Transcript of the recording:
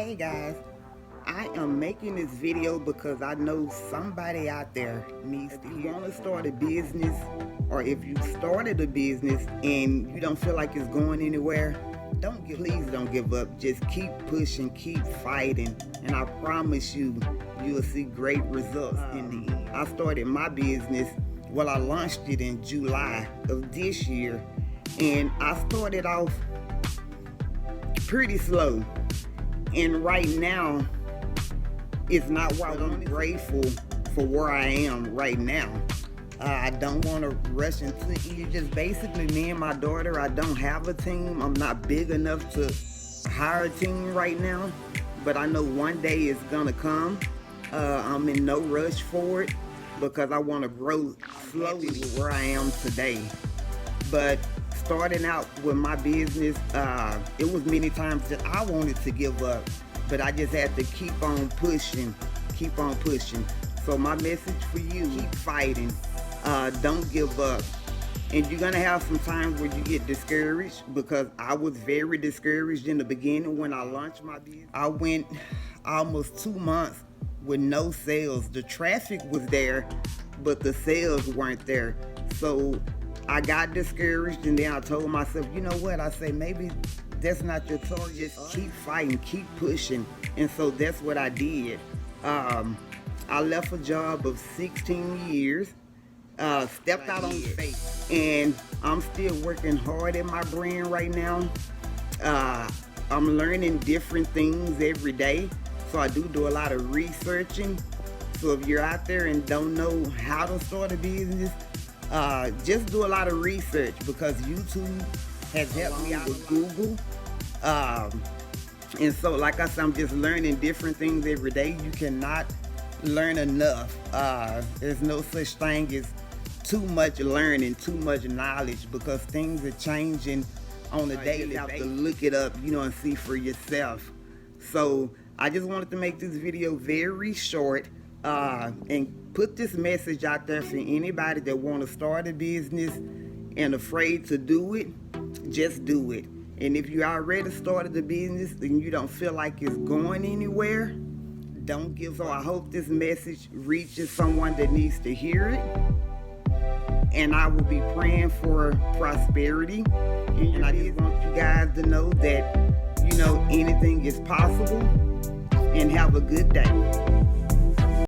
Hey guys, I am making this video because I know somebody out there needs to. If you want to start a business, or if you started a business and you don't feel like it's going anywhere, please don't give up. Just keep pushing, keep fighting, and I promise you, you'll see great results in the end. I started my business, well, I launched it in July of this year, and I started off pretty slow. And right now, it's not why I'm grateful for where I am right now. I don't want to rush into it. It's just basically me and my daughter. I don't have a team. I'm not big enough to hire a team right now, but I know one day it's gonna come. I'm in no rush for it because I want to grow slowly to where I am today. But starting out with my business, it was many times that I wanted to give up, but I just had to keep on pushing. So my message for you, keep fighting, don't give up. And you're gonna have some times where you get discouraged, because I was very discouraged in the beginning when I launched my business. I went almost 2 months with no sales. The traffic was there, but the sales weren't there. So I got discouraged, and then I told myself, you know what? I say, maybe that's not your target. Just keep fighting, keep pushing. And so that's what I did. I left a job of 16 years, stepped out on faith, and I'm still working hard at my brand right now. I'm learning different things every day. So I do a lot of researching. So if you're out there and don't know how to start a business, just do a lot of research, because YouTube has helped me out with Google. And so, like I said, I'm just learning different things every day. You cannot learn enough. There's no such thing as too much learning, too much knowledge, because things are changing on a daily basis. You have to look it up, and see for yourself. So I just wanted to make this video very short, and put this message out there for anybody that want to start a business and afraid to do it. Just do it. And if you already started the business and you don't feel like it's going anywhere, don't give up. So I hope this message reaches someone that needs to hear it. And I will be praying for prosperity. And I just want you guys to know that, anything is possible. And have a good day.